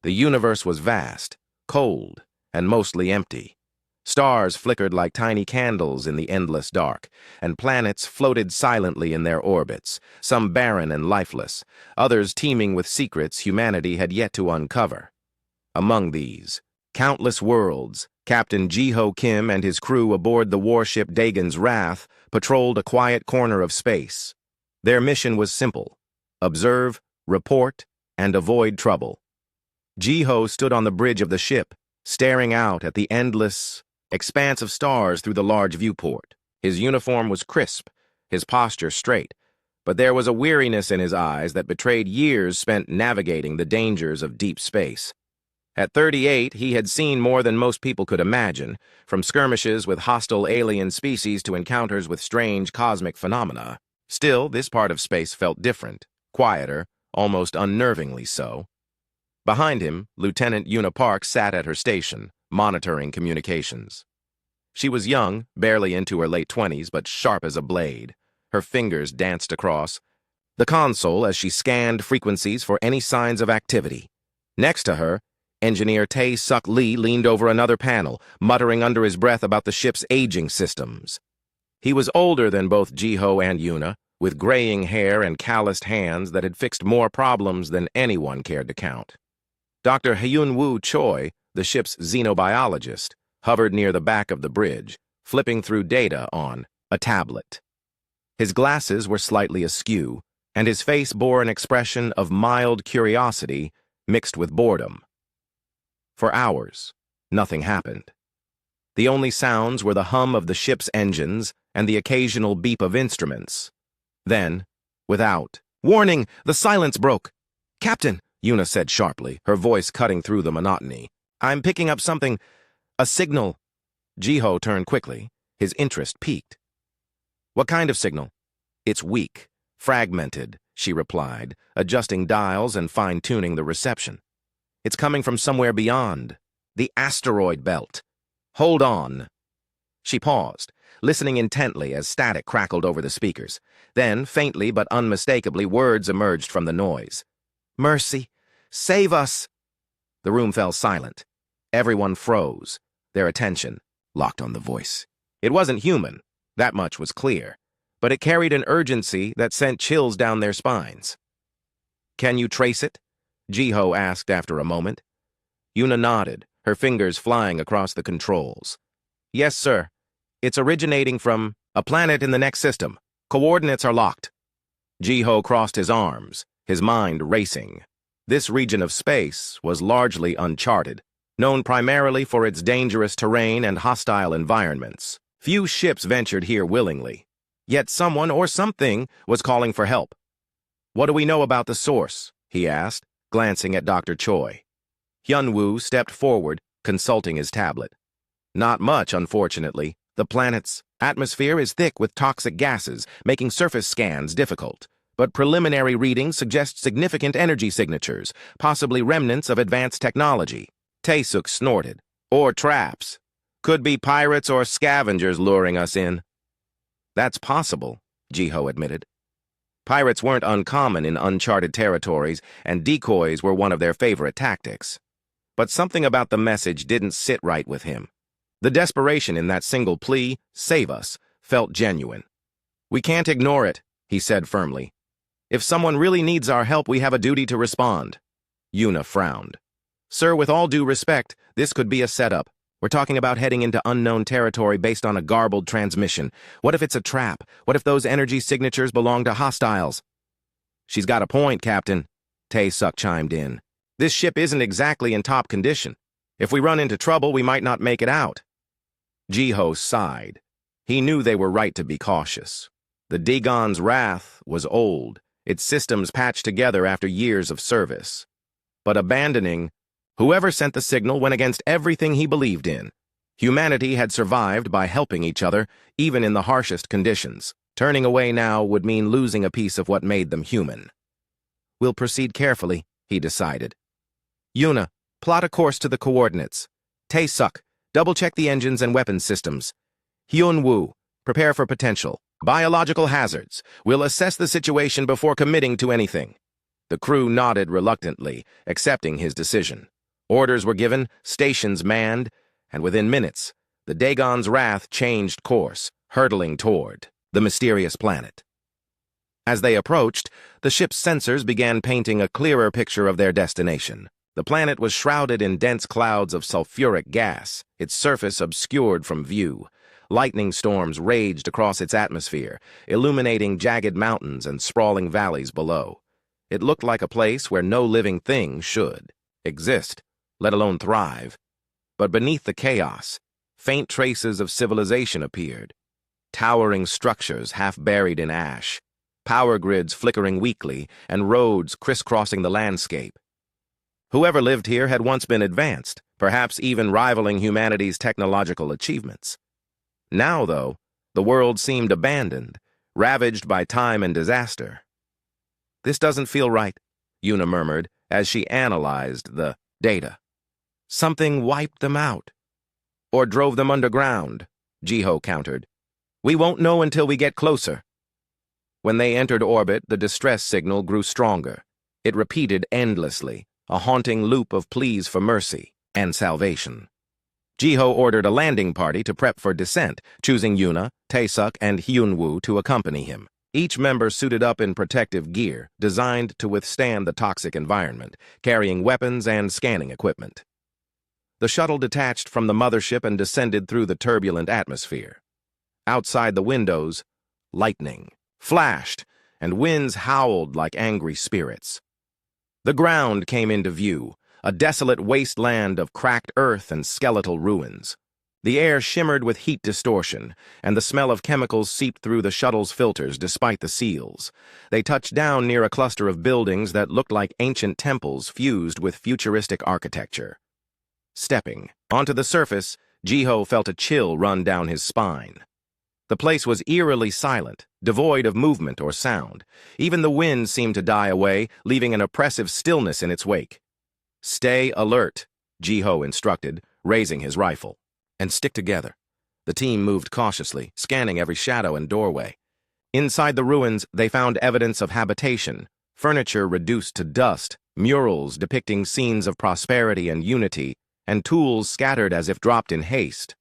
The universe was vast, cold, and mostly empty. Stars flickered like tiny candles in the endless dark, and planets floated silently in their orbits, some barren and lifeless, others teeming with secrets humanity had yet to uncover. Among these, countless worlds, Captain Ji-Ho Kim and his crew aboard the warship Dagon's Wrath patrolled a quiet corner of space. Their mission was simple: observe, report, and avoid trouble. Ji-Ho stood on the bridge of the ship, staring out at the endless expanse of stars through the large viewport. His uniform was crisp, his posture straight, but there was a weariness in his eyes that betrayed years spent navigating the dangers of deep space. At 38, he had seen more than most people could imagine, from skirmishes with hostile alien species to encounters with strange cosmic phenomena. Still, this part of space felt different, quieter, almost unnervingly so. Behind him, Lieutenant Una Park sat at her station, monitoring communications. She was young, barely into her late 20s, but sharp as a blade. Her fingers danced across the console as she scanned frequencies for any signs of activity. Next to her, Engineer Tae-Suk Lee leaned over another panel, muttering under his breath about the ship's aging systems. He was older than both Ji-Ho and Una, with graying hair and calloused hands that had fixed more problems than anyone cared to count. Dr. Hyun-Woo Choi, the ship's xenobiologist, hovered near the back of the bridge, flipping through data on a tablet. His glasses were slightly askew, and his face bore an expression of mild curiosity mixed with boredom. For hours, nothing happened. The only sounds were the hum of the ship's engines and the occasional beep of instruments. Then, without warning, the silence broke. "Captain," Una said sharply, her voice cutting through the monotony. "I'm picking up something. A signal." Ji-Ho turned quickly, his interest piqued. "What kind of signal?" "It's weak, fragmented," she replied, adjusting dials and fine-tuning the reception. "It's coming from somewhere beyond. The asteroid belt. Hold on." She paused, listening intently as static crackled over the speakers. Then, faintly but unmistakably, words emerged from the noise. "Mercy! Save us!" The room fell silent. Everyone froze, their attention locked on the voice. It wasn't human, that much was clear, but it carried an urgency that sent chills down their spines. "Can you trace it?" Ji-Ho asked after a moment. Una nodded, her fingers flying across the controls. "Yes, sir. It's originating from a planet in the next system. Coordinates are locked." Ji-Ho crossed his arms, his mind racing. This region of space was largely uncharted, known primarily for its dangerous terrain and hostile environments. Few ships ventured here willingly. Yet someone or something was calling for help. "What do we know about the source?" he asked, glancing at Dr. Choi. Hyun-Woo stepped forward, consulting his tablet. "Not much, unfortunately. The planet's atmosphere is thick with toxic gases, making surface scans difficult. But preliminary readings suggest significant energy signatures, possibly remnants of advanced technology." Tae-Suk snorted. "Or traps. Could be pirates or scavengers luring us in." "That's possible," Ji-Ho admitted. Pirates weren't uncommon in uncharted territories, and decoys were one of their favorite tactics. But something about the message didn't sit right with him. The desperation in that single plea, "Save us," felt genuine. "We can't ignore it," he said firmly. "If someone really needs our help, we have a duty to respond." Una frowned. "Sir, with all due respect, this could be a setup. We're talking about heading into unknown territory based on a garbled transmission. What if it's a trap? What if those energy signatures belong to hostiles?" "She's got a point, Captain," Tae-Suk chimed in. "This ship isn't exactly in top condition. If we run into trouble, we might not make it out." Ji-Ho sighed. He knew they were right to be cautious. The Dagon's Wrath was old, its systems patched together after years of service. But abandoning whoever sent the signal went against everything he believed in. Humanity had survived by helping each other, even in the harshest conditions. Turning away now would mean losing a piece of what made them human. "We'll proceed carefully," he decided. "Una, plot a course to the coordinates. Tae-Suk, double-check the engines and weapons systems. Hyun-Woo, prepare for potential biological hazards. We'll assess the situation before committing to anything." The crew nodded reluctantly, accepting his decision. Orders were given, stations manned, and within minutes, the Dagon's wrath changed course, hurtling toward the mysterious planet. As they approached, the ship's sensors began painting a clearer picture of their destination. The planet was shrouded in dense clouds of sulfuric gas, its surface obscured from view. Lightning storms raged across its atmosphere, illuminating jagged mountains and sprawling valleys below. It looked like a place where no living thing should exist, let alone thrive. But beneath the chaos, faint traces of civilization appeared. Towering structures half buried in ash, power grids flickering weakly, and roads crisscrossing the landscape. Whoever lived here had once been advanced, perhaps even rivaling humanity's technological achievements. Now, though, the world seemed abandoned, ravaged by time and disaster. "This doesn't feel right," Yuna murmured as she analyzed the data. "Something wiped them out. Or drove them underground," Jiho countered. "We won't know until we get closer." When they entered orbit, the distress signal grew stronger. It repeated endlessly, a haunting loop of pleas for mercy and salvation. Jiho ordered a landing party to prep for descent, choosing Yuna, Taesuk, and Hyunwoo to accompany him. Each member suited up in protective gear, designed to withstand the toxic environment, carrying weapons and scanning equipment. The shuttle detached from the mothership and descended through the turbulent atmosphere. Outside the windows, lightning flashed, and winds howled like angry spirits. The ground came into view, a desolate wasteland of cracked earth and skeletal ruins. The air shimmered with heat distortion, and the smell of chemicals seeped through the shuttle's filters despite the seals. They touched down near a cluster of buildings that looked like ancient temples fused with futuristic architecture. Stepping onto the surface, Jiho felt a chill run down his spine. The place was eerily silent, devoid of movement or sound. Even the wind seemed to die away, leaving an oppressive stillness in its wake. "Stay alert," Jiho instructed, raising his rifle. "And stick together." The team moved cautiously, scanning every shadow and doorway. Inside the ruins, they found evidence of habitation, furniture reduced to dust, murals depicting scenes of prosperity and unity, and tools scattered as if dropped in haste.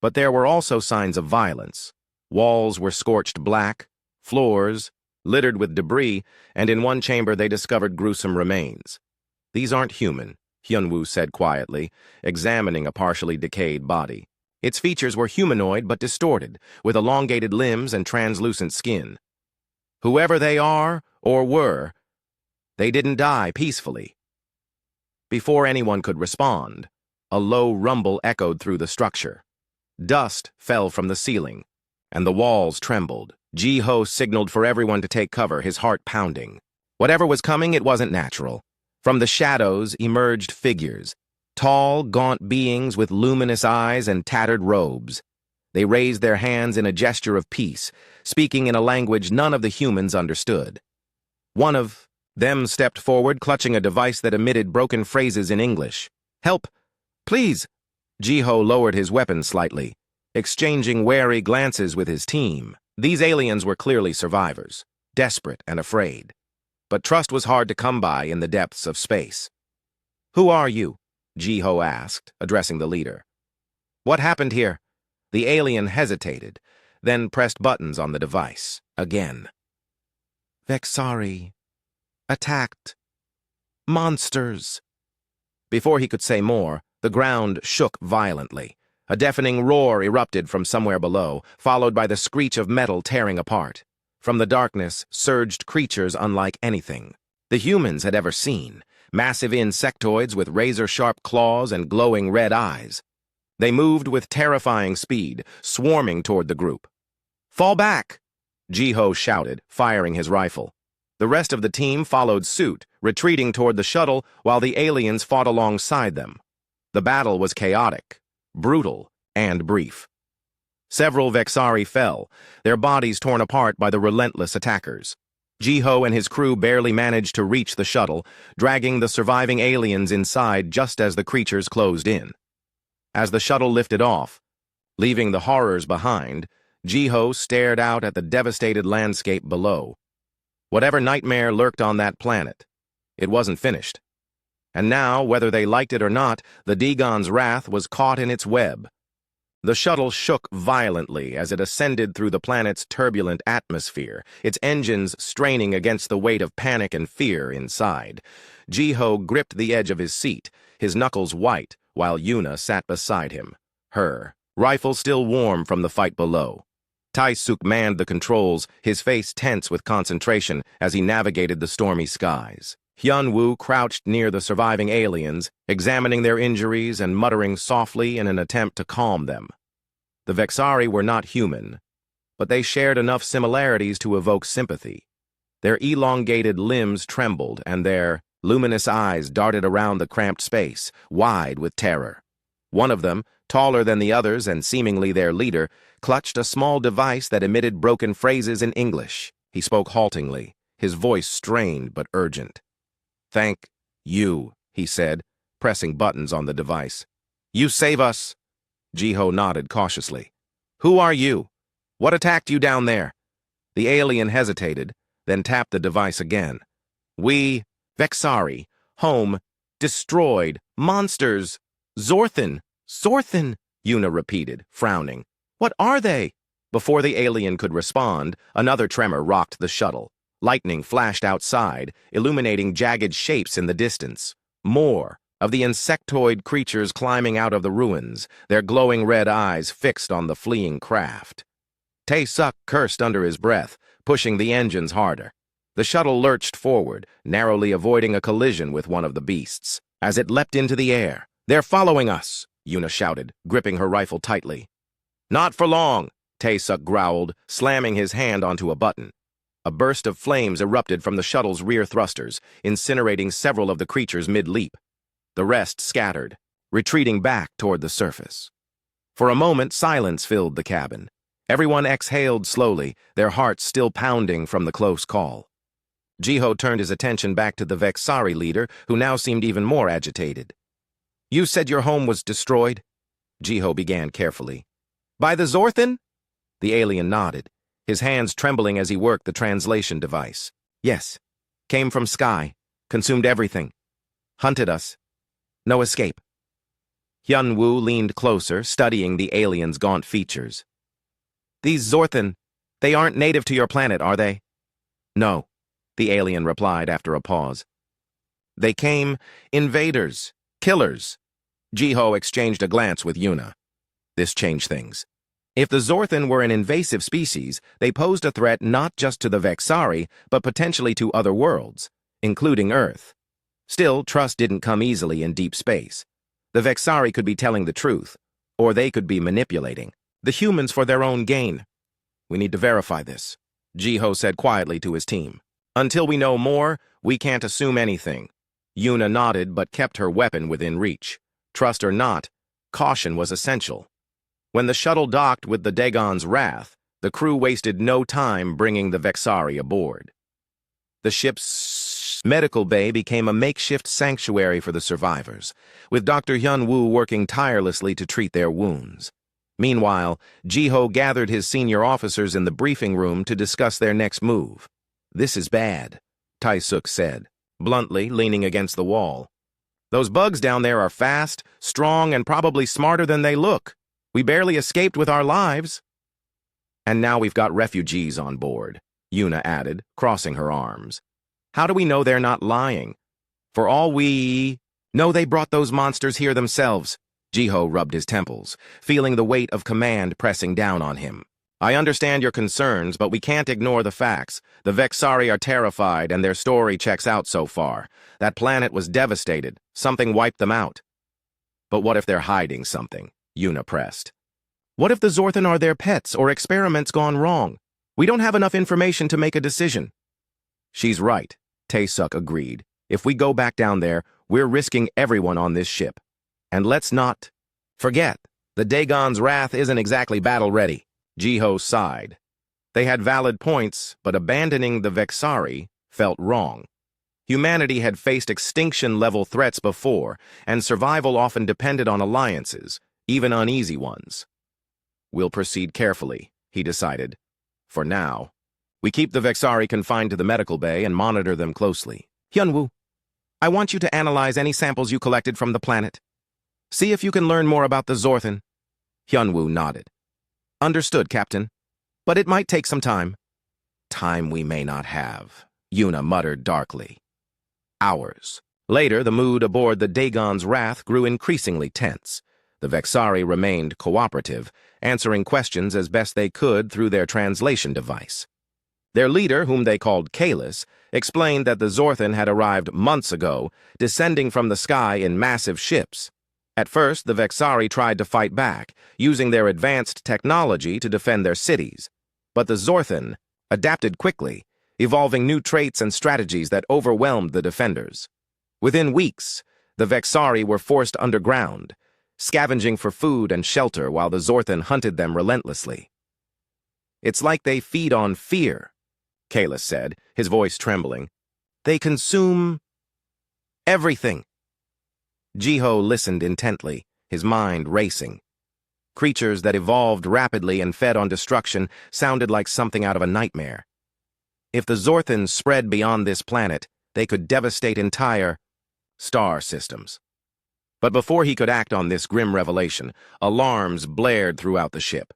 But there were also signs of violence. Walls were scorched black, floors littered with debris, and in one chamber they discovered gruesome remains. "These aren't human," Hyunwoo said quietly, examining a partially decayed body. Its features were humanoid but distorted, with elongated limbs and translucent skin. "Whoever they are, or were, they didn't die peacefully." Before anyone could respond, a low rumble echoed through the structure. Dust fell from the ceiling, and the walls trembled. Jiho signaled for everyone to take cover, his heart pounding. Whatever was coming, it wasn't natural. From the shadows emerged figures, tall, gaunt beings with luminous eyes and tattered robes. They raised their hands in a gesture of peace, speaking in a language none of the humans understood. One of them stepped forward, clutching a device that emitted broken phrases in English. "Help! Please!" Jiho lowered his weapon slightly, exchanging wary glances with his team. These aliens were clearly survivors, desperate and afraid. But trust was hard to come by in the depths of space. "Who are you?" Jiho asked, addressing the leader. "What happened here?" The alien hesitated, then pressed buttons on the device. Again. "Vexari. Attacked. Monsters." Before he could say more, the ground shook violently. A deafening roar erupted from somewhere below, followed by the screech of metal tearing apart. From the darkness surged creatures unlike anything the humans had ever seen, massive insectoids with razor-sharp claws and glowing red eyes. They moved with terrifying speed, swarming toward the group. "Fall back!" Jiho shouted, firing his rifle. The rest of the team followed suit, retreating toward the shuttle while the aliens fought alongside them. The battle was chaotic, brutal, and brief. Several Vexari fell, their bodies torn apart by the relentless attackers. Jiho and his crew barely managed to reach the shuttle, dragging the surviving aliens inside just as the creatures closed in. As the shuttle lifted off, leaving the horrors behind, Jiho stared out at the devastated landscape below. Whatever nightmare lurked on that planet, it wasn't finished. And now, whether they liked it or not, the Dagon's wrath was caught in its web. The shuttle shook violently as it ascended through the planet's turbulent atmosphere, its engines straining against the weight of panic and fear inside. Jiho gripped the edge of his seat, his knuckles white, while Yuna sat beside him, her rifle still warm from the fight below. Taisuk manned the controls, his face tense with concentration as he navigated the stormy skies. Hyun-woo crouched near the surviving aliens, examining their injuries and muttering softly in an attempt to calm them. The Vexari were not human, but they shared enough similarities to evoke sympathy. Their elongated limbs trembled, and their luminous eyes darted around the cramped space, wide with terror. One of them, taller than the others and seemingly their leader, clutched a small device that emitted broken phrases in English. He spoke haltingly, his voice strained but urgent. "Thank you," he said, pressing buttons on the device. "You save us." Jiho nodded cautiously. "Who are you? What attacked you down there?" The alien hesitated, then tapped the device again. "We, Vexari, home, destroyed, monsters, Zorthan, Yuna repeated, frowning. "What are they?" Before the alien could respond, another tremor rocked the shuttle. Lightning flashed outside, illuminating jagged shapes in the distance. More of the insectoid creatures climbing out of the ruins, their glowing red eyes fixed on the fleeing craft. Tae-suk cursed under his breath, pushing the engines harder. The shuttle lurched forward, narrowly avoiding a collision with one of the beasts. As it leapt into the air, "They're following us!" Yuna shouted, gripping her rifle tightly. "Not for long," Tae-suk growled, slamming his hand onto a button. A burst of flames erupted from the shuttle's rear thrusters, incinerating several of the creatures mid-leap. The rest scattered, retreating back toward the surface. For a moment, silence filled the cabin. Everyone exhaled slowly, their hearts still pounding from the close call. Jiho turned his attention back to the Vexari leader, who now seemed even more agitated. "You said your home was destroyed?" Jiho began carefully. "By the Zorthan?" The alien nodded, his hands trembling as he worked the translation device. "Yes. Came from sky. Consumed everything. Hunted us. No escape." Hyun-woo leaned closer, studying the alien's gaunt features. "These Zorthan, they aren't native to your planet, are they?" "No," the alien replied after a pause. "They came invaders, killers." Jiho exchanged a glance with Yuna. This changed things. If the Zorthan were an invasive species, they posed a threat not just to the Vexari, but potentially to other worlds, including Earth. Still, trust didn't come easily in deep space. The Vexari could be telling the truth, or they could be manipulating the humans for their own gain. "We need to verify this," Jiho said quietly to his team. "Until we know more, we can't assume anything." Yuna nodded but kept her weapon within reach. Trust or not, caution was essential. When the shuttle docked with the Dagon's wrath, the crew wasted no time bringing the Vexari aboard. The ship's medical bay became a makeshift sanctuary for the survivors, with Dr. Hyun-woo working tirelessly to treat their wounds. Meanwhile, Jiho gathered his senior officers in the briefing room to discuss their next move. "This is bad," Tae-suk said, bluntly, leaning against the wall. "Those bugs down there are fast, strong, and probably smarter than they look. We barely escaped with our lives." "And now we've got refugees on board," Yuna added, crossing her arms. "How do we know they're not lying? For all we know, they brought those monsters here themselves." Jiho rubbed his temples, feeling the weight of command pressing down on him. "I understand your concerns, but we can't ignore the facts. The Vexari are terrified, and their story checks out so far. That planet was devastated. Something wiped them out." "But what if they're hiding something?" Yuna pressed. "What if the Zorthan are their pets or experiments gone wrong? We don't have enough information to make a decision." "She's right," Tae-suk agreed. "If we go back down there, we're risking everyone on this ship. And let's not forget, the Dagon's wrath isn't exactly battle-ready." Jiho sighed. They had valid points, but abandoning the Vexari felt wrong. Humanity had faced extinction-level threats before, and survival often depended on alliances, even uneasy ones. "We'll proceed carefully," he decided. "For now, we keep the Vexari confined to the medical bay and monitor them closely." "Hyun-woo, I want you to analyze any samples you collected from the planet. See if you can learn more about the Zorthan. Hyunwoo nodded. Understood, Captain. But it might take some time. Time we may not have, Yuna muttered darkly. Hours. Later, the mood aboard the Dagon's Wrath grew increasingly tense. The Vexari remained cooperative, answering questions as best they could through their translation device. Their leader, whom they called Kalis, explained that the Zorthan had arrived months ago, descending from the sky in massive ships. At first, the Vexari tried to fight back, using their advanced technology to defend their cities. But the Zorthan adapted quickly, evolving new traits and strategies that overwhelmed the defenders. Within weeks, the Vexari were forced underground, scavenging for food and shelter while the Zorthan hunted them relentlessly. It's like they feed on fear, Kalis said, his voice trembling. They consume everything. Jiho listened intently, his mind racing. Creatures that evolved rapidly and fed on destruction sounded like something out of a nightmare. If the Zorthans spread beyond this planet, they could devastate entire star systems. But before he could act on this grim revelation, alarms blared throughout the ship.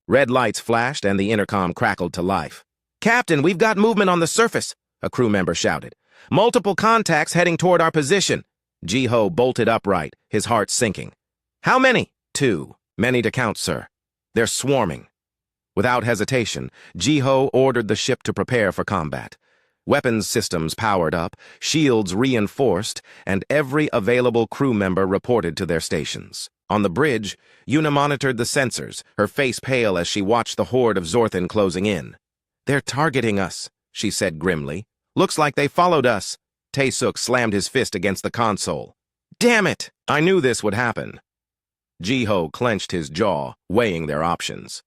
Red lights flashed and the intercom crackled to life. "Captain, we've got movement on the surface," a crew member shouted. "Multiple contacts heading toward our position." Jiho bolted upright, his heart sinking. "How many?" "2. Many to count, sir. They're swarming." Without hesitation, Jiho ordered the ship to prepare for combat. Weapons systems powered up, shields reinforced, and every available crew member reported to their stations. On the bridge, Yuna monitored the sensors, her face pale as she watched the horde of Zorthan closing in. "They're targeting us," she said grimly. "Looks like they followed us." Taesuk slammed his fist against the console. "Damn it! I knew this would happen." Jiho clenched his jaw, weighing their options.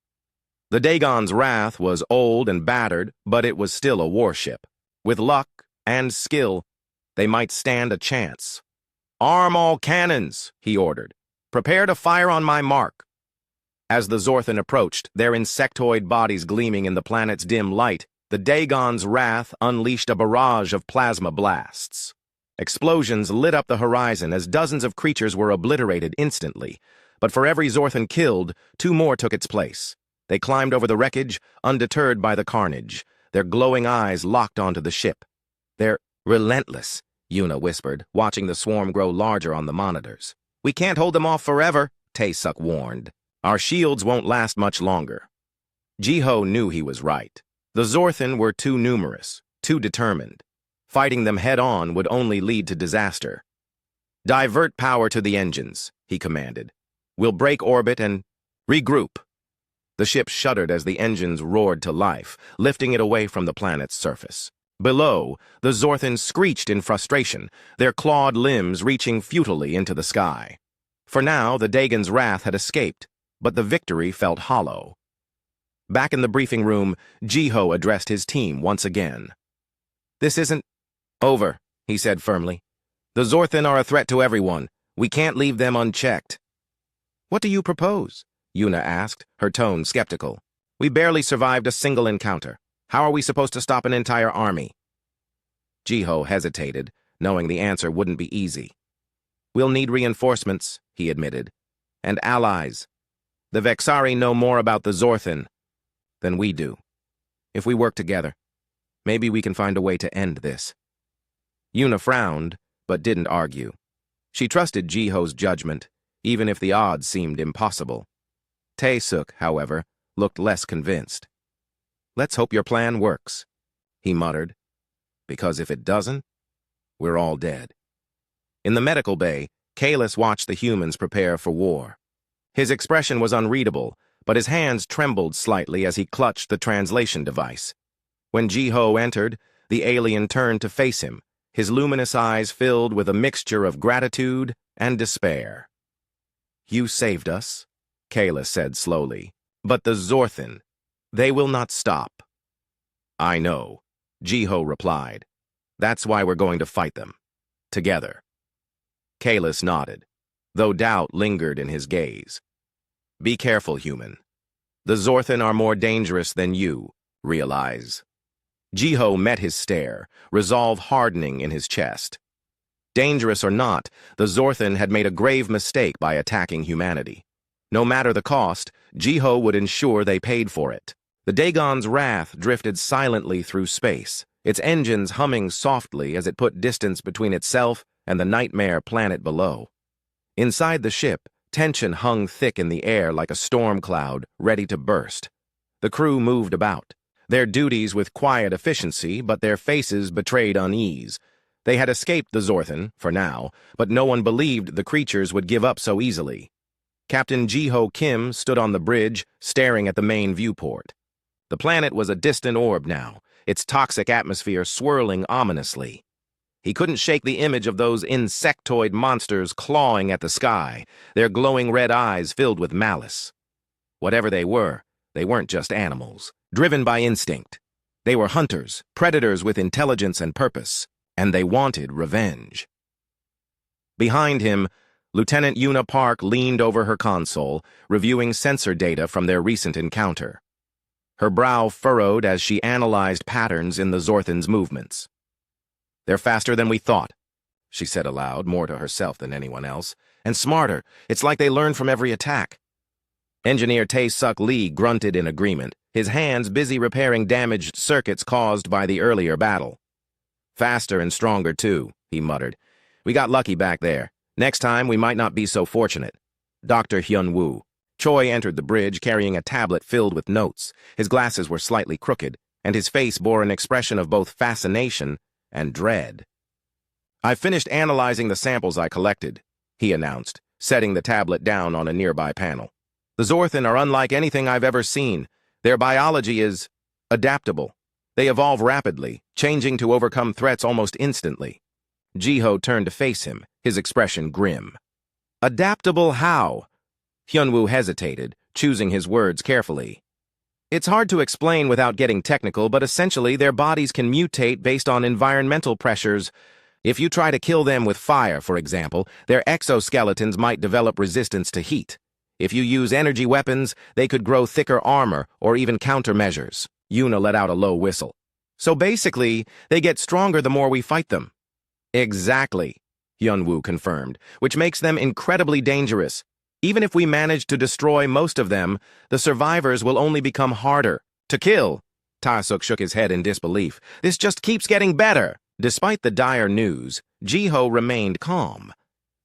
The Dagon's Wrath was old and battered, but it was still a warship. With luck and skill, they might stand a chance. "Arm all cannons," he ordered. "Prepare to fire on my mark." As the Zorthan approached, their insectoid bodies gleaming in the planet's dim light, the Dagon's Wrath unleashed a barrage of plasma blasts. Explosions lit up the horizon as dozens of creatures were obliterated instantly, but for every Zorthan killed, 2 more took its place. They climbed over the wreckage, undeterred by the carnage, their glowing eyes locked onto the ship. "They're relentless," Yuna whispered, watching the swarm grow larger on the monitors. "We can't hold them off forever," Taesuk warned. "Our shields won't last much longer." Jiho knew he was right. The Zorthan were too numerous, too determined. Fighting them head-on would only lead to disaster. "Divert power to the engines," he commanded. "We'll break orbit and regroup." The ship shuddered as the engines roared to life, lifting it away from the planet's surface. Below, the Zorthan screeched in frustration, their clawed limbs reaching futilely into the sky. For now, the Dagon's Wrath had escaped, but the victory felt hollow. Back in the briefing room, Jiho addressed his team once again. "This isn't over," he said firmly. "The Zorthan are a threat to everyone. We can't leave them unchecked." "What do you propose?" Yuna asked, her tone skeptical. "We barely survived a single encounter. How are we supposed to stop an entire army?" Jiho hesitated, knowing the answer wouldn't be easy. "We'll need reinforcements," he admitted, "and allies. The Vexari know more about the Zorthan than we do. If we work together, maybe we can find a way to end this." Yuna frowned, but didn't argue. She trusted Jiho's judgment, even if the odds seemed impossible. Taesuk, however, looked less convinced. "Let's hope your plan works," he muttered, "because if it doesn't, we're all dead." In the medical bay, Kalis watched the humans prepare for war. His expression was unreadable, but his hands trembled slightly as he clutched the translation device. When Jiho entered, the alien turned to face him, his luminous eyes filled with a mixture of gratitude and despair. "You saved us," Kalis said slowly, "but the Zorthan, they will not stop." "I know," Jiho replied. "That's why we're going to fight them. Together." Kalis nodded, though doubt lingered in his gaze. "Be careful, human. The Zorthan are more dangerous than you, realize." Jiho met his stare, resolve hardening in his chest. Dangerous or not, the Zorthan had made a grave mistake by attacking humanity. No matter the cost, Jiho would ensure they paid for it. The Dagon's wrath drifted silently through space, its engines humming softly as it put distance between itself and the nightmare planet below. Inside the ship, tension hung thick in the air like a storm cloud, ready to burst. The crew moved about, their duties with quiet efficiency, but their faces betrayed unease. They had escaped the Zorthan, for now, but no one believed the creatures would give up so easily. Captain Jiho Kim stood on the bridge, staring at the main viewport. The planet was a distant orb now, its toxic atmosphere swirling ominously. He couldn't shake the image of those insectoid monsters clawing at the sky, their glowing red eyes filled with malice. Whatever they weren't just animals, driven by instinct. They were hunters, predators with intelligence and purpose, and they wanted revenge. Behind him, Lieutenant Yuna Park leaned over her console, reviewing sensor data from their recent encounter. Her brow furrowed as she analyzed patterns in the Zorthan's movements. "They're faster than we thought," she said aloud, more to herself than anyone else. "And smarter. It's like they learn from every attack." Engineer Tae-Suk Lee grunted in agreement, his hands busy repairing damaged circuits caused by the earlier battle. "Faster and stronger, too," he muttered. "We got lucky back there. Next time, we might not be so fortunate." Dr. Hyun-woo. Choi entered the bridge carrying a tablet filled with notes. His glasses were slightly crooked, and his face bore an expression of both fascination and dread. "I've finished analyzing the samples I collected," he announced, setting the tablet down on a nearby panel. "The Zorthan are unlike anything I've ever seen. Their biology is adaptable. They evolve rapidly, changing to overcome threats almost instantly." Jiho turned to face him, his expression grim. "Adaptable how?" Hyunwoo hesitated, choosing his words carefully. "It's hard to explain without getting technical, but essentially their bodies can mutate based on environmental pressures. If you try to kill them with fire, for example, their exoskeletons might develop resistance to heat. If you use energy weapons, they could grow thicker armor or even countermeasures." Yuna let out a low whistle. "So basically, they get stronger the more we fight them." "Exactly," Hyunwoo confirmed, "which makes them incredibly dangerous. Even if we manage to destroy most of them, the survivors will only become harder to kill." Tae-Suk shook his head in disbelief. "This just keeps getting better." Despite the dire news, Jiho remained calm.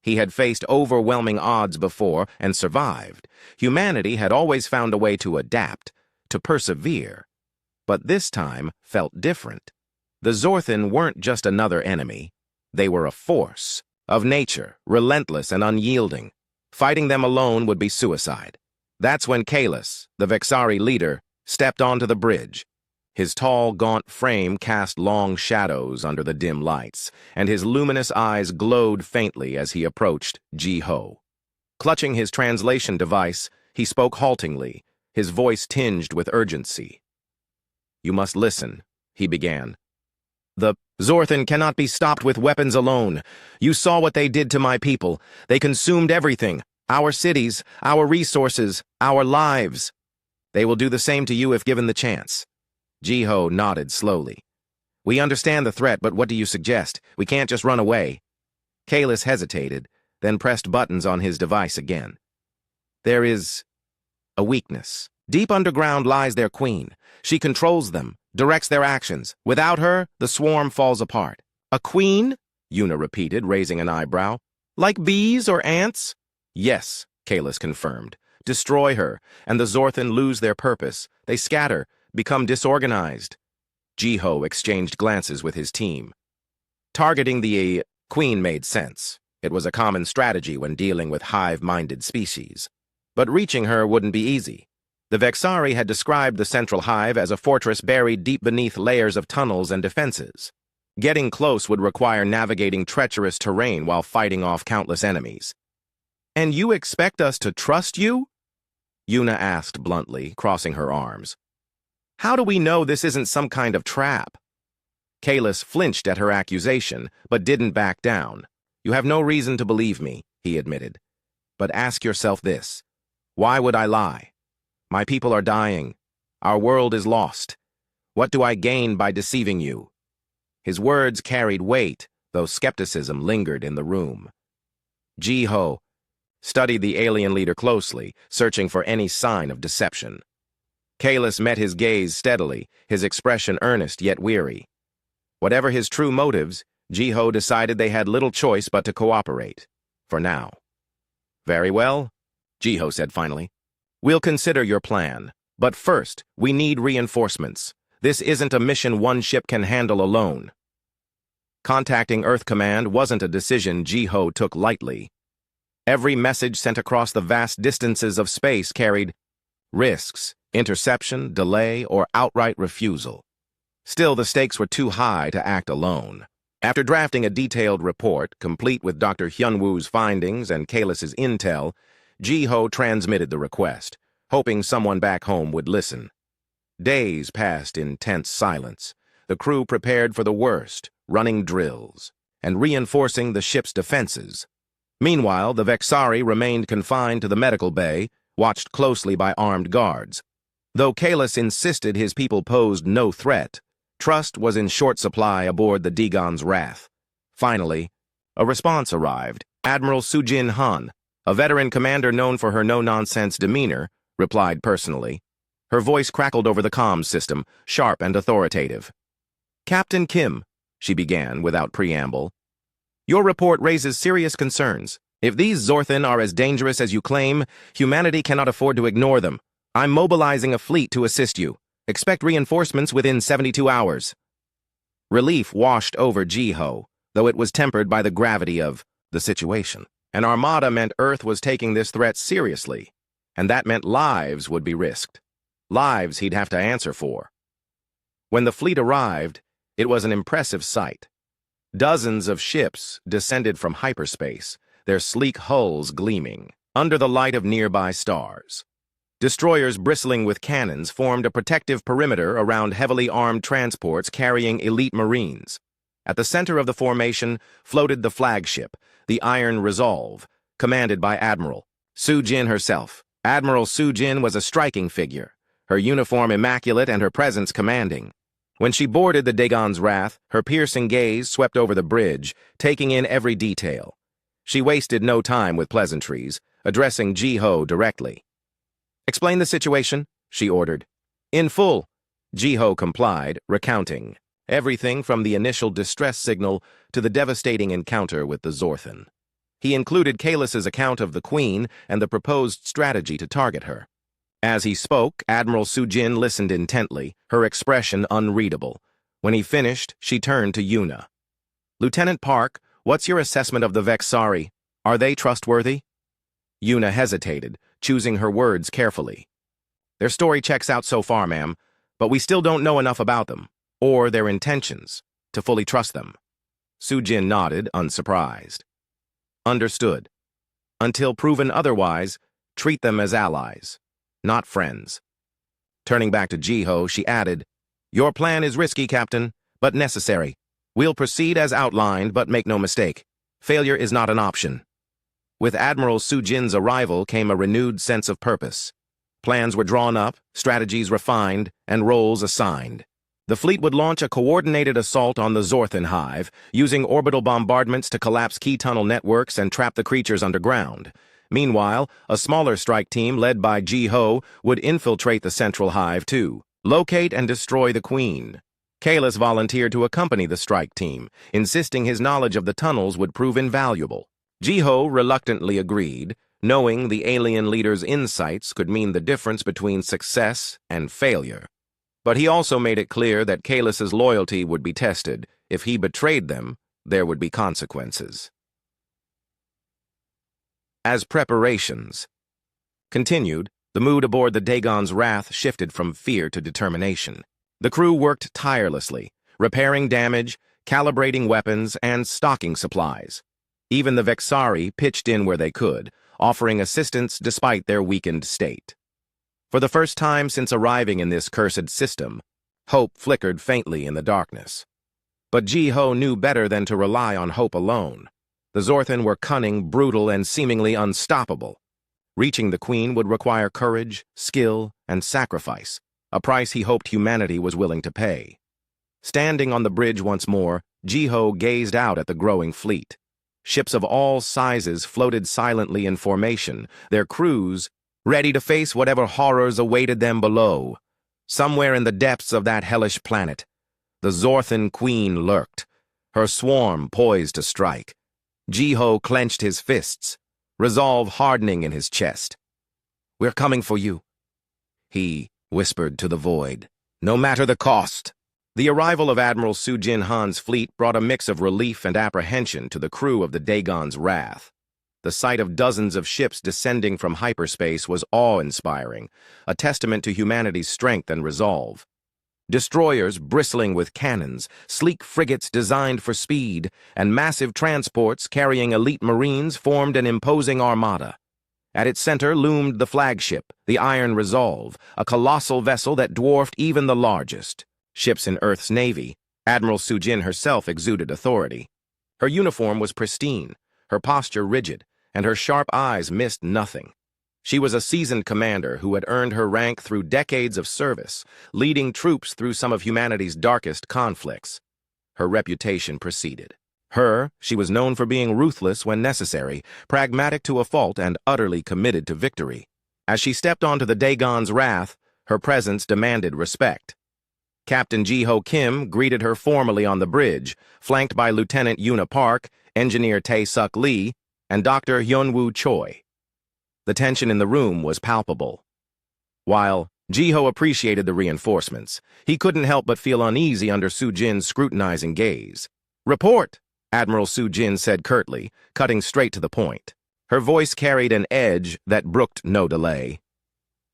He had faced overwhelming odds before and survived. Humanity had always found a way to adapt, to persevere. But this time felt different. The Zorthan weren't just another enemy. They were a force of nature, relentless and unyielding. Fighting them alone would be suicide. That's when Kalis, the Vexari leader, stepped onto the bridge. His tall, gaunt frame cast long shadows under the dim lights, and his luminous eyes glowed faintly as he approached Jiho. Clutching his translation device, he spoke haltingly, his voice tinged with urgency. "You must listen," he began. "The Zorthan cannot be stopped with weapons alone. You saw what they did to my people. They consumed everything, our cities, our resources, our lives. They will do the same to you if given the chance." Jiho nodded slowly. "We understand the threat, but what do you suggest? We can't just run away." Kalis hesitated, then pressed buttons on his device again. "There is a weakness. Deep underground lies their queen. She controls them, directs their actions. Without her, the swarm falls apart." "A queen?" Yuna repeated, raising an eyebrow. "Like bees or ants?" "Yes," Kalis confirmed. "Destroy her, and the Zorthan lose their purpose. They scatter, become disorganized." Jiho exchanged glances with his team. Targeting the queen made sense. It was a common strategy when dealing with hive-minded species. But reaching her wouldn't be easy. The Vexari had described the central hive as a fortress buried deep beneath layers of tunnels and defenses. Getting close would require navigating treacherous terrain while fighting off countless enemies. "And you expect us to trust you?" Yuna asked bluntly, crossing her arms. "How do we know this isn't some kind of trap?" Kalis flinched at her accusation, but didn't back down. "You have no reason to believe me," he admitted. "But ask yourself this. Why would I lie? My people are dying. Our world is lost. What do I gain by deceiving you?" His words carried weight, though skepticism lingered in the room. Ji-ho studied the alien leader closely, searching for any sign of deception. Kalis met his gaze steadily, his expression earnest yet weary. Whatever his true motives, Ji-ho decided they had little choice but to cooperate, for now. "Very well," Ji-ho said finally. "We'll consider your plan. But first, we need reinforcements. This isn't a mission one ship can handle alone." Contacting Earth Command wasn't a decision Ji-ho took lightly. Every message sent across the vast distances of space carried risks, interception, delay, or outright refusal. Still, the stakes were too high to act alone. After drafting a detailed report, complete with Dr. Hyunwoo's findings and Kalis's intel, Ji-ho transmitted the request, hoping someone back home would listen. Days passed in tense silence. The crew prepared for the worst, running drills, and reinforcing the ship's defenses. Meanwhile, the Vexari remained confined to the medical bay, watched closely by armed guards. Though Kalis insisted his people posed no threat, trust was in short supply aboard the Dagon's Wrath. Finally, a response arrived. Admiral Soo-jin Han, a veteran commander known for her no-nonsense demeanor, replied personally. Her voice crackled over the comms system, sharp and authoritative. "Captain Kim," she began without preamble, "your report raises serious concerns. If these Zorthan are as dangerous as you claim, humanity cannot afford to ignore them. I'm mobilizing a fleet to assist you. Expect reinforcements within 72 hours. Relief washed over Ji-ho, though it was tempered by the gravity of the situation. An armada meant Earth was taking this threat seriously, and that meant lives would be risked. Lives he'd have to answer for. When the fleet arrived, it was an impressive sight. Dozens of ships descended from hyperspace, their sleek hulls gleaming, under the light of nearby stars. Destroyers bristling with cannons formed a protective perimeter around heavily armed transports carrying elite Marines. At the center of the formation floated the flagship, the Iron Resolve, commanded by Admiral Soo-jin herself. Admiral Soo-jin was a striking figure, her uniform immaculate and her presence commanding. When she boarded the Dagon's Wrath, her piercing gaze swept over the bridge, taking in every detail. She wasted no time with pleasantries, addressing Ji-ho directly. "Explain the situation," she ordered. "In full," Ji-ho complied, recounting everything from the initial distress signal to the devastating encounter with the Zorthan. He included Kalis's account of the Queen and the proposed strategy to target her. As he spoke, Admiral Soo-jin listened intently, her expression unreadable. When he finished, she turned to Yuna. "Lieutenant Park, what's your assessment of the Vexari? Are they trustworthy?" Yuna hesitated, choosing her words carefully. "Their story checks out so far, ma'am, but we still don't know enough about them, or their intentions, to fully trust them." Soo-jin nodded, unsurprised. "Understood. Until proven otherwise, treat them as allies, not friends." Turning back to Ji-ho, she added, "Your plan is risky, Captain, but necessary. We'll proceed as outlined, but make no mistake. Failure is not an option." With Admiral Soo-jin's arrival came a renewed sense of purpose. Plans were drawn up, strategies refined, and roles assigned. The fleet would launch a coordinated assault on the Zorthan hive, using orbital bombardments to collapse key tunnel networks and trap the creatures underground. Meanwhile, a smaller strike team led by Ji-ho would infiltrate the central hive too, locate and destroy the Queen. Kalis volunteered to accompany the strike team, insisting his knowledge of the tunnels would prove invaluable. Ji-ho reluctantly agreed, knowing the alien leader's insights could mean the difference between success and failure. But he also made it clear that Kalis's loyalty would be tested. If he betrayed them, there would be consequences. As preparations continued, the mood aboard the Dagon's Wrath shifted from fear to determination. The crew worked tirelessly, repairing damage, calibrating weapons, and stocking supplies. Even the Vexari pitched in where they could, offering assistance despite their weakened state. For the first time since arriving in this cursed system, hope flickered faintly in the darkness. But Ji-ho knew better than to rely on hope alone. The Zorthan were cunning, brutal, and seemingly unstoppable. Reaching the Queen would require courage, skill, and sacrifice, a price he hoped humanity was willing to pay. Standing on the bridge once more, Jiho gazed out at the growing fleet. Ships of all sizes floated silently in formation, their crews ready to face whatever horrors awaited them below. Somewhere in the depths of that hellish planet, the Zorthan Queen lurked, her swarm poised to strike. Jiho clenched his fists, resolve hardening in his chest. "We're coming for you," he whispered to the void. "No matter the cost." The arrival of Admiral Sujin Han's fleet brought a mix of relief and apprehension to the crew of the Dagon's Wrath. The sight of dozens of ships descending from hyperspace was awe-inspiring, a testament to humanity's strength and resolve. Destroyers bristling with cannons, sleek frigates designed for speed, and massive transports carrying elite marines formed an imposing armada. At its center loomed the flagship, the Iron Resolve, a colossal vessel that dwarfed even the largest ships in Earth's Navy. Admiral Sujin herself exuded authority. Her uniform was pristine, her posture rigid, and her sharp eyes missed nothing. She was a seasoned commander who had earned her rank through decades of service, leading troops through some of humanity's darkest conflicts. Her reputation preceded. She was known for being ruthless when necessary, pragmatic to a fault, and utterly committed to victory. As she stepped onto the Dagon's Wrath, her presence demanded respect. Captain Jiho Kim greeted her formally on the bridge, flanked by Lieutenant Yuna Park, Engineer Tae-Suk Lee, and Dr. Hyunwoo Choi. The tension in the room was palpable. While Jiho appreciated the reinforcements, he couldn't help but feel uneasy under Sujin's scrutinizing gaze. "Report," Admiral Sujin said curtly, cutting straight to the point. Her voice carried an edge that brooked no delay.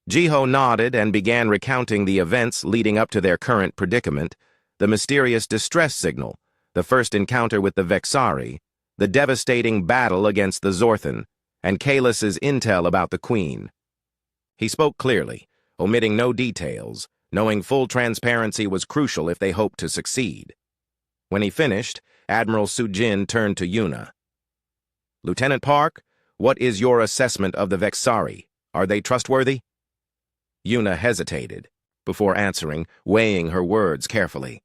Jiho nodded and began recounting the events leading up to their current predicament, the mysterious distress signal, the first encounter with the Vexari, the devastating battle against the Zorthan, and Kaelus's intel about the Queen. He spoke clearly, omitting no details, knowing full transparency was crucial if they hoped to succeed. When he finished, Admiral Sujin turned to Yuna. "Lieutenant Park, what is your assessment of the Vexari? Are they trustworthy?" Yuna hesitated, before answering, weighing her words carefully.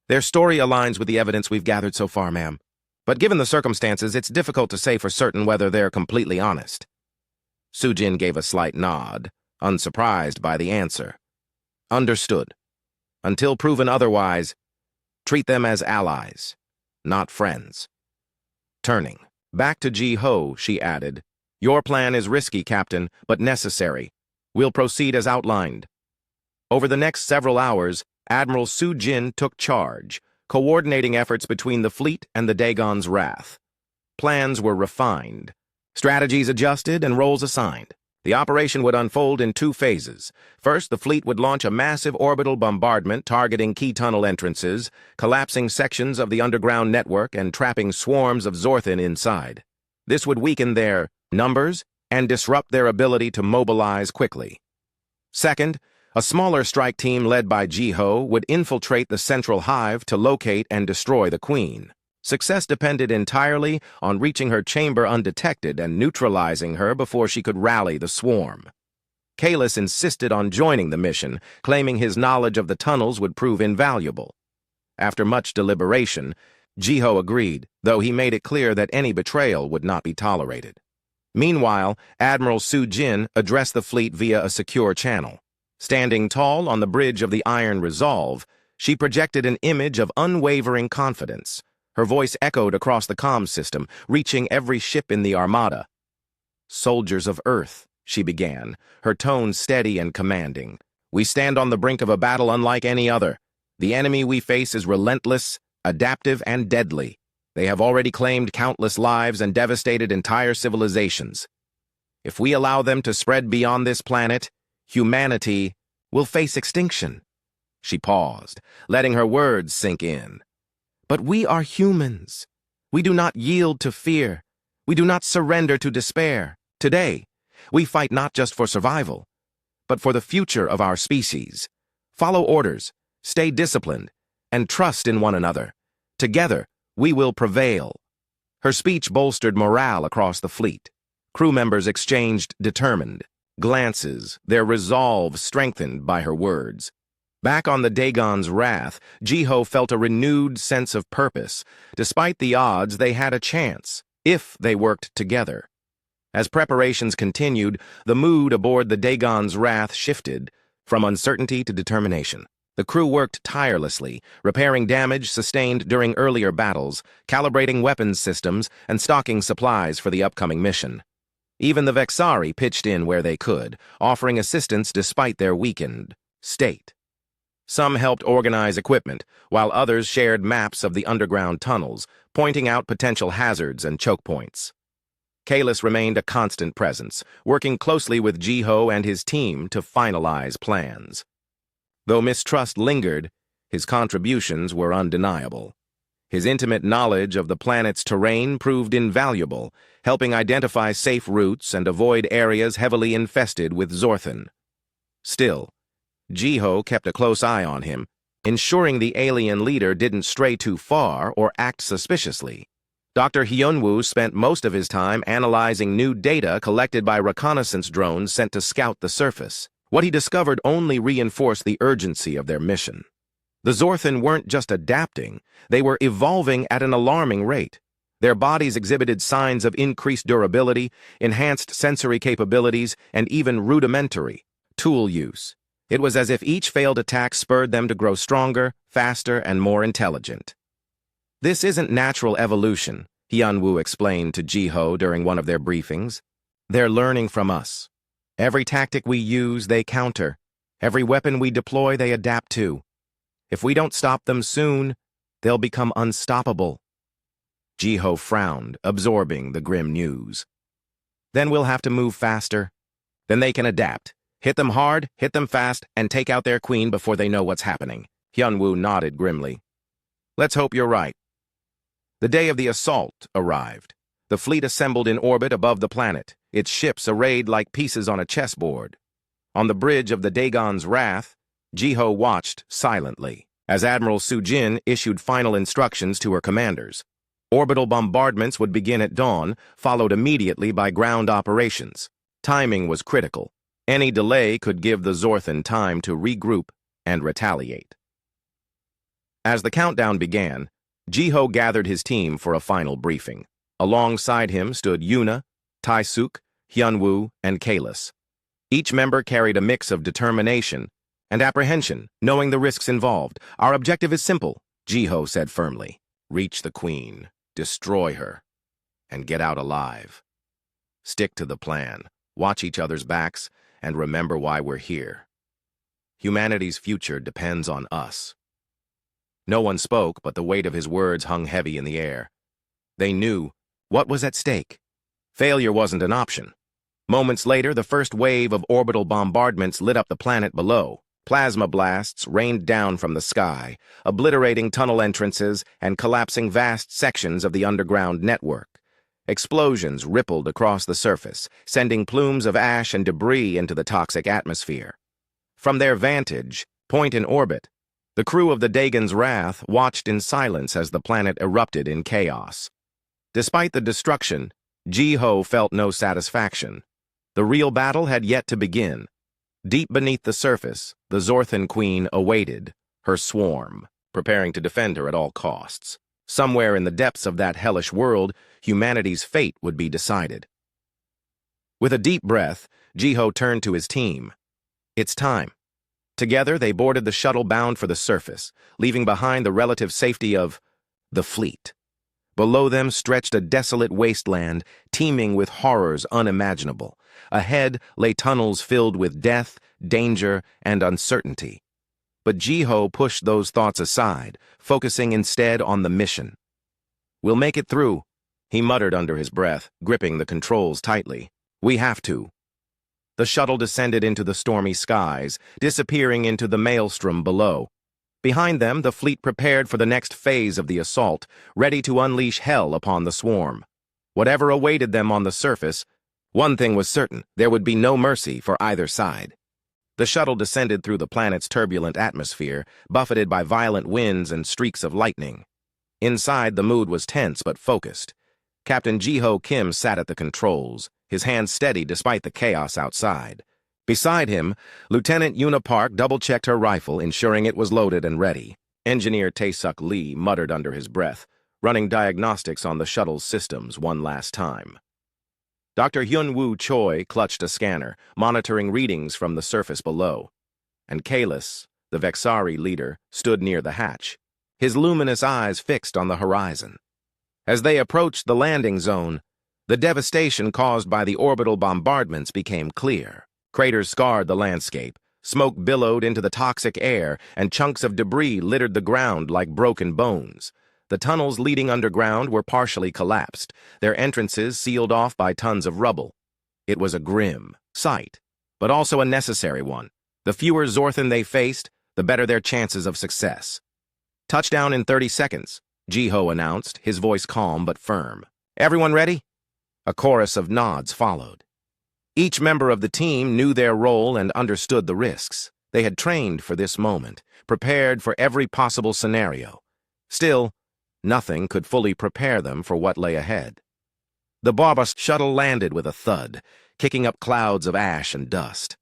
"Their story aligns with the evidence we've gathered so far, ma'am. But given the circumstances, it's difficult to say for certain whether they're completely honest." Sujin gave a slight nod, unsurprised by the answer. "Understood. Until proven otherwise, treat them as allies, not friends." Turning back to Jiho, she added, "Your plan is risky, Captain, but necessary. We'll proceed as outlined." Over the next several hours, Admiral Sujin took charge, coordinating efforts between the fleet and the Dagon's Wrath. Plans were refined, strategies adjusted, and roles assigned. The operation would unfold in two phases. First, the fleet would launch a massive orbital bombardment targeting key tunnel entrances, collapsing sections of the underground network and trapping swarms of Zorthan inside. This would weaken their numbers and disrupt their ability to mobilize quickly. Second, a smaller strike team led by Jiho would infiltrate the central hive to locate and destroy the Queen. Success depended entirely on reaching her chamber undetected and neutralizing her before she could rally the swarm. Kaelus insisted on joining the mission, claiming his knowledge of the tunnels would prove invaluable. After much deliberation, Jiho agreed, though he made it clear that any betrayal would not be tolerated. Meanwhile, Admiral Sujin addressed the fleet via a secure channel. Standing tall on the bridge of the Iron Resolve, she projected an image of unwavering confidence. Her voice echoed across the comms system, reaching every ship in the Armada. "Soldiers of Earth," she began, her tone steady and commanding. "We stand on the brink of a battle unlike any other. The enemy we face is relentless, adaptive, and deadly. They have already claimed countless lives and devastated entire civilizations. If we allow them to spread beyond this planet, humanity will face extinction." She paused, letting her words sink in. "But we are humans. We do not yield to fear. We do not surrender to despair. Today, we fight not just for survival, but for the future of our species. Follow orders, stay disciplined, and trust in one another. Together, we will prevail." Her speech bolstered morale across the fleet. Crew members exchanged determined glances, their resolve strengthened by her words. Back on the Dagon's Wrath, Jiho felt a renewed sense of purpose. Despite the odds, they had a chance, if they worked together. As preparations continued, the mood aboard the Dagon's Wrath shifted from uncertainty to determination. The crew worked tirelessly, repairing damage sustained during earlier battles, calibrating weapons systems, and stocking supplies for the upcoming mission. Even the Vexari pitched in where they could, offering assistance despite their weakened state. Some helped organize equipment, while others shared maps of the underground tunnels, pointing out potential hazards and choke points. Kalis remained a constant presence, working closely with Jiho and his team to finalize plans. Though mistrust lingered, his contributions were undeniable. His intimate knowledge of the planet's terrain proved invaluable, helping identify safe routes and avoid areas heavily infested with Zorthan. Still, Jiho kept a close eye on him, ensuring the alien leader didn't stray too far or act suspiciously. Dr. Hyunwoo spent most of his time analyzing new data collected by reconnaissance drones sent to scout the surface. What he discovered only reinforced the urgency of their mission. The Zorthan weren't just adapting, they were evolving at an alarming rate. Their bodies exhibited signs of increased durability, enhanced sensory capabilities, and even rudimentary tool use. It was as if each failed attack spurred them to grow stronger, faster, and more intelligent. "This isn't natural evolution," Hyunwoo explained to Jiho during one of their briefings. "They're learning from us. Every tactic we use, they counter. Every weapon we deploy, they adapt to. If we don't stop them soon, they'll become unstoppable." Jiho frowned, absorbing the grim news. "Then we'll have to move faster. Then they can adapt. Hit them hard, hit them fast, and take out their queen before they know what's happening." Hyunwoo nodded grimly. "Let's hope you're right." The day of the assault arrived. The fleet assembled in orbit above the planet, its ships arrayed like pieces on a chessboard. On the bridge of the Dagon's Wrath, Jiho watched silently as Admiral Sujin issued final instructions to her commanders. Orbital bombardments would begin at dawn, followed immediately by ground operations. Timing was critical. Any delay could give the Zorthan time to regroup and retaliate. As the countdown began, Jiho gathered his team for a final briefing. Alongside him stood Yuna, Taesuk, Hyunwoo, and Kalis. Each member carried a mix of determination and apprehension, knowing the risks involved. "Our objective is simple," Jiho said firmly. "Reach the Queen, destroy her, and get out alive. Stick to the plan, watch each other's backs, and remember why we're here. Humanity's future depends on us." No one spoke, but the weight of his words hung heavy in the air. They knew what was at stake. Failure wasn't an option. Moments later, the first wave of orbital bombardments lit up the planet below. Plasma blasts rained down from the sky, obliterating tunnel entrances and collapsing vast sections of the underground network. Explosions rippled across the surface, sending plumes of ash and debris into the toxic atmosphere. From their vantage point in orbit, the crew of the Dagon's Wrath watched in silence as the planet erupted in chaos. Despite the destruction, Jiho felt no satisfaction. The real battle had yet to begin. Deep beneath the surface, the Zorthan Queen awaited her swarm, preparing to defend her at all costs. Somewhere in the depths of that hellish world, humanity's fate would be decided. With a deep breath, Jiho turned to his team. It's time. Together, they boarded the shuttle bound for the surface, leaving behind the relative safety of the fleet. Below them stretched a desolate wasteland, teeming with horrors unimaginable. Ahead lay tunnels filled with death, danger, and uncertainty. But Jiho pushed those thoughts aside, focusing instead on the mission. "We'll make it through," he muttered under his breath, gripping the controls tightly. "We have to." The shuttle descended into the stormy skies, disappearing into the maelstrom below. Behind them, the fleet prepared for the next phase of the assault, ready to unleash hell upon the swarm. Whatever awaited them on the surface, one thing was certain: there would be no mercy for either side. The shuttle descended through the planet's turbulent atmosphere, buffeted by violent winds and streaks of lightning. Inside, the mood was tense but focused. Captain Jiho Kim sat at the controls, his hands steady despite the chaos outside. Beside him, Lieutenant Una Park double-checked her rifle, ensuring it was loaded and ready. Engineer Tae-Suk Lee muttered under his breath, running diagnostics on the shuttle's systems one last time. Dr. Hyun-Woo Choi clutched a scanner, monitoring readings from the surface below. And Kalis, the Vexari leader, stood near the hatch, his luminous eyes fixed on the horizon. As they approached the landing zone, the devastation caused by the orbital bombardments became clear. Craters scarred the landscape, smoke billowed into the toxic air, and chunks of debris littered the ground like broken bones. The tunnels leading underground were partially collapsed, their entrances sealed off by tons of rubble. It was a grim sight, but also a necessary one. The fewer Zorthan they faced, the better their chances of success. "Touchdown in 30 seconds, Jiho announced, his voice calm but firm. "Everyone ready?" A chorus of nods followed. Each member of the team knew their role and understood the risks. They had trained for this moment, prepared for every possible scenario. Still, nothing could fully prepare them for what lay ahead. The Barbas shuttle landed with a thud, kicking up clouds of ash and dust.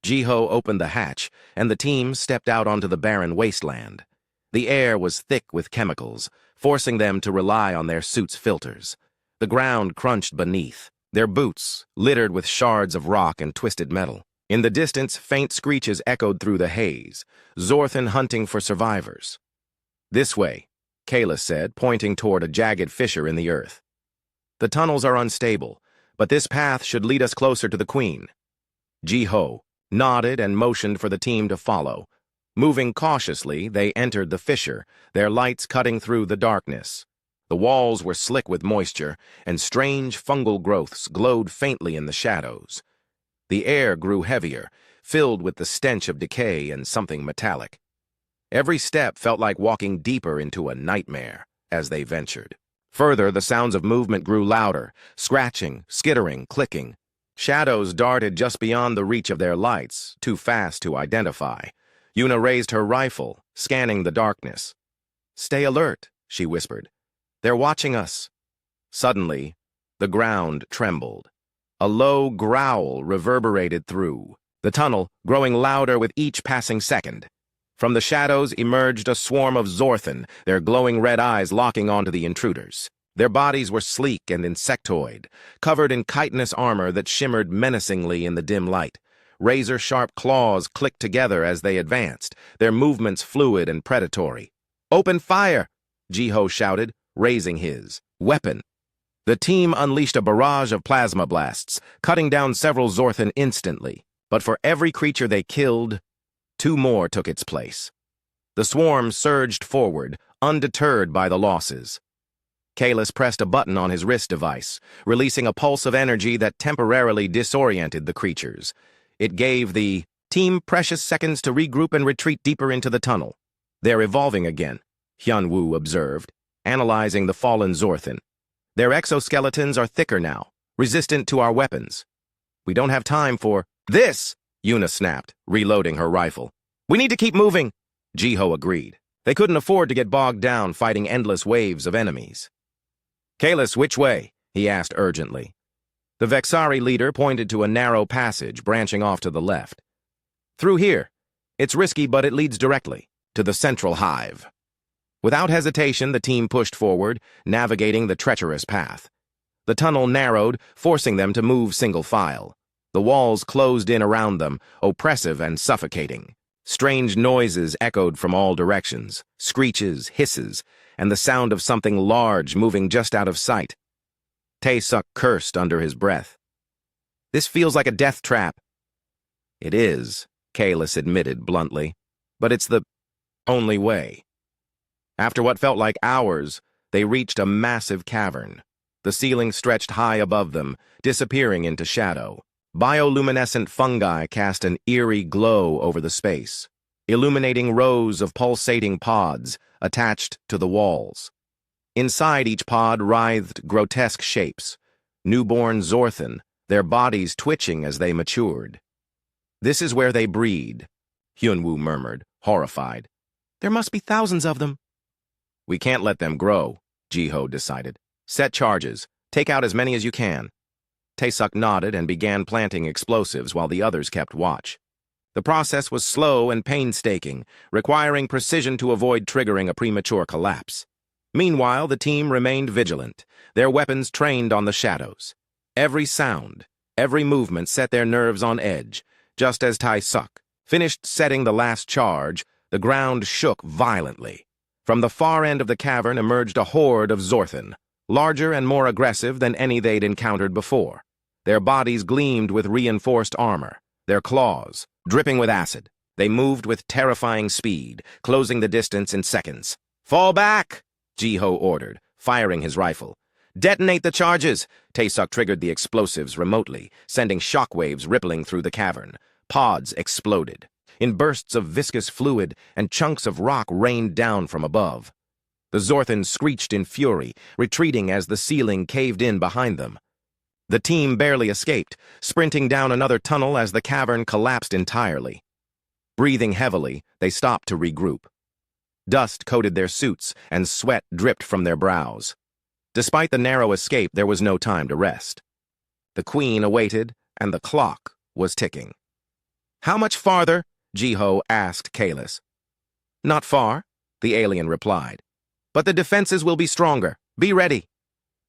Jiho opened the hatch, and the team stepped out onto the barren wasteland. The air was thick with chemicals, forcing them to rely on their suits' filters. The ground crunched beneath, their boots littered with shards of rock and twisted metal. In the distance, faint screeches echoed through the haze, Zorthan hunting for survivors. "This way," Kalis said, pointing toward a jagged fissure in the earth. "The tunnels are unstable, but this path should lead us closer to the Queen." Jiho nodded and motioned for the team to follow. Moving cautiously, they entered the fissure, their lights cutting through the darkness. The walls were slick with moisture, and strange fungal growths glowed faintly in the shadows. The air grew heavier, filled with the stench of decay and something metallic. Every step felt like walking deeper into a nightmare as they ventured. Further, the sounds of movement grew louder, scratching, skittering, clicking. Shadows darted just beyond the reach of their lights, too fast to identify. Una raised her rifle, scanning the darkness. "Stay alert," she whispered. "They're watching us." Suddenly, the ground trembled. A low growl reverberated through the tunnel, growing louder with each passing second. From the shadows emerged a swarm of Zorthan, their glowing red eyes locking onto the intruders. Their bodies were sleek and insectoid, covered in chitinous armor that shimmered menacingly in the dim light. Razor-sharp claws clicked together as they advanced, their movements fluid and predatory. "Open fire!" Jiho shouted, raising his weapon. The team unleashed a barrage of plasma blasts, cutting down several Zorthan instantly. But for every creature they killed, 2 more took its place. The swarm surged forward, undeterred by the losses. Kalis pressed a button on his wrist device, releasing a pulse of energy that temporarily disoriented the creatures. It gave the team precious seconds to regroup and retreat deeper into the tunnel. "They're evolving again," Hyun-Woo observed, analyzing the fallen Zorthan. "Their exoskeletons are thicker now, resistant to our weapons. We don't have time for this," Una snapped, reloading her rifle. "We need to keep moving," Jiho agreed. They couldn't afford to get bogged down fighting endless waves of enemies. "Kalis, which way?" he asked urgently. The Vexari leader pointed to a narrow passage branching off to the left. "Through here. It's risky, but it leads directly to the central hive." Without hesitation, the team pushed forward, navigating the treacherous path. The tunnel narrowed, forcing them to move single file. The walls closed in around them, oppressive and suffocating. Strange noises echoed from all directions, screeches, hisses, and the sound of something large moving just out of sight. Tae-Suk cursed under his breath. "This feels like a death trap." "It is," Kalis admitted bluntly, "but it's the only way." After what felt like hours, they reached a massive cavern. The ceiling stretched high above them, disappearing into shadow. Bioluminescent fungi cast an eerie glow over the space, illuminating rows of pulsating pods attached to the walls. Inside each pod writhed grotesque shapes, newborn Zorthan, their bodies twitching as they matured. "This is where they breed," Hyun-Woo murmured, horrified. "There must be thousands of them." "We can't let them grow," Jiho decided. "Set charges. Take out as many as you can." Tae-suk nodded and began planting explosives while the others kept watch. The process was slow and painstaking, requiring precision to avoid triggering a premature collapse. Meanwhile, the team remained vigilant, their weapons trained on the shadows. Every sound, every movement set their nerves on edge. Just as Tae-suk finished setting the last charge, the ground shook violently. From the far end of the cavern emerged a horde of Zorthan, larger and more aggressive than any they'd encountered before. Their bodies gleamed with reinforced armor, their claws dripping with acid. They moved with terrifying speed, closing the distance in seconds. "Fall back!" Ji-ho ordered, firing his rifle. "Detonate the charges!" Tae-suk triggered the explosives remotely, sending shockwaves rippling through the cavern. Pods exploded. In bursts of viscous fluid, and chunks of rock rained down from above. The Zorthan screeched in fury, retreating as the ceiling caved in behind them. The team barely escaped, sprinting down another tunnel as the cavern collapsed entirely. Breathing heavily, they stopped to regroup. Dust coated their suits, and sweat dripped from their brows. Despite the narrow escape, there was no time to rest. The Queen awaited, and the clock was ticking. "How much farther?" Ji-ho asked Kalis. "Not far," the alien replied. "But the defenses will be stronger. Be ready."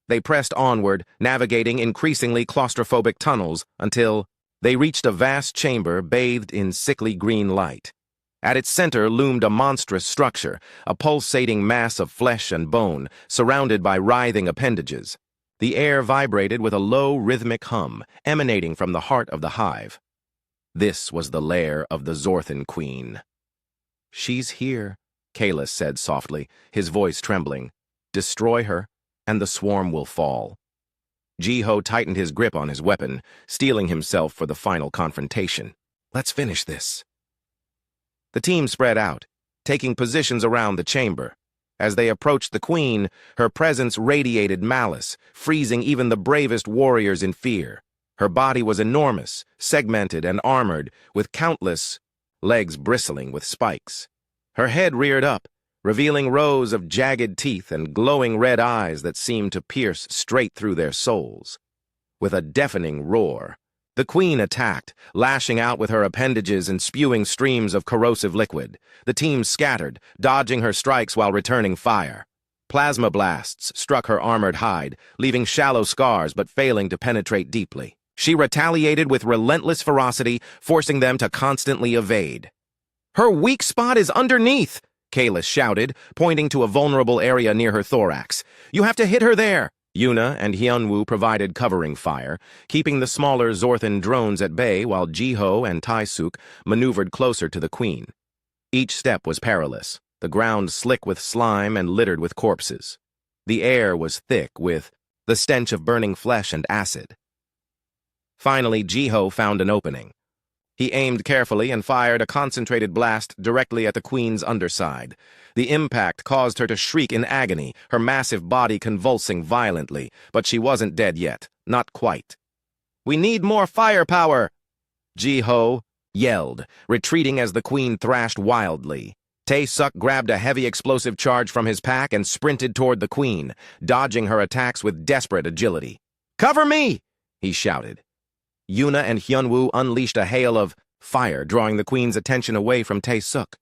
They pressed onward, navigating increasingly claustrophobic tunnels until they reached a vast chamber bathed in sickly green light. At its center loomed a monstrous structure, a pulsating mass of flesh and bone, surrounded by writhing appendages. The air vibrated with a low, rhythmic hum, emanating from the heart of the hive. This was the lair of the Zorthan Queen. "She's here," Kalis said softly, his voice trembling. "Destroy her, and the swarm will fall." Ji-ho tightened his grip on his weapon, steeling himself for the final confrontation. "Let's finish this." The team spread out, taking positions around the chamber. As they approached the Queen, her presence radiated malice, freezing even the bravest warriors in fear. Her body was enormous, segmented and armored, with countless legs bristling with spikes. Her head reared up, revealing rows of jagged teeth and glowing red eyes that seemed to pierce straight through their souls. With a deafening roar, the Queen attacked, lashing out with her appendages and spewing streams of corrosive liquid. The team scattered, dodging her strikes while returning fire. Plasma blasts struck her armored hide, leaving shallow scars but failing to penetrate deeply. She retaliated with relentless ferocity, forcing them to constantly evade. "Her weak spot is underneath!" Kalis shouted, pointing to a vulnerable area near her thorax. "You have to hit her there!" Yuna and Hyunwoo provided covering fire, keeping the smaller Zorthan drones at bay while Ji-ho and Tae-suk maneuvered closer to the Queen. Each step was perilous, the ground slick with slime and littered with corpses. The air was thick with the stench of burning flesh and acid. Finally, Ji-ho found an opening. He aimed carefully and fired a concentrated blast directly at the Queen's underside. The impact caused her to shriek in agony, her massive body convulsing violently, but she wasn't dead yet. Not quite. "We need more firepower!" Ji-ho yelled, retreating as the Queen thrashed wildly. Tae-suk grabbed a heavy explosive charge from his pack and sprinted toward the Queen, dodging her attacks with desperate agility. "Cover me!" he shouted. Yuna and Hyunwoo unleashed a hail of fire, drawing the Queen's attention away from Tae-suk.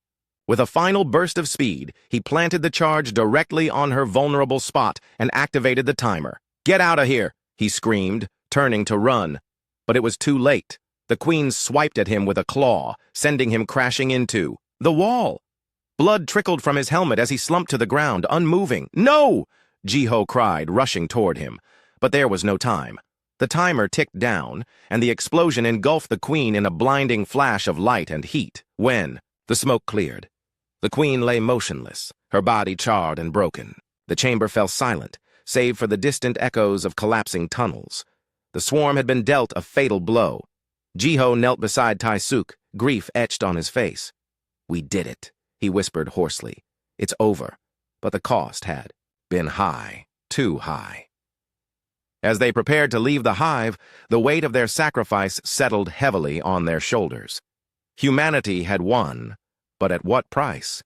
With a final burst of speed, he planted the charge directly on her vulnerable spot and activated the timer. "Get out of here!" he screamed, turning to run. But it was too late. The Queen swiped at him with a claw, sending him crashing into the wall. Blood trickled from his helmet as he slumped to the ground, unmoving. "No!" Ji-ho cried, rushing toward him. But there was no time. The timer ticked down, and the explosion engulfed the Queen in a blinding flash of light and heat. When the smoke cleared, the Queen lay motionless, her body charred and broken. The chamber fell silent, save for the distant echoes of collapsing tunnels. The swarm had been dealt a fatal blow. Ji-ho knelt beside Tae-suk, grief etched on his face. "We did it," he whispered hoarsely. "It's over." But the cost had been high, too high. As they prepared to leave the hive, the weight of their sacrifice settled heavily on their shoulders. Humanity had won, but at what price?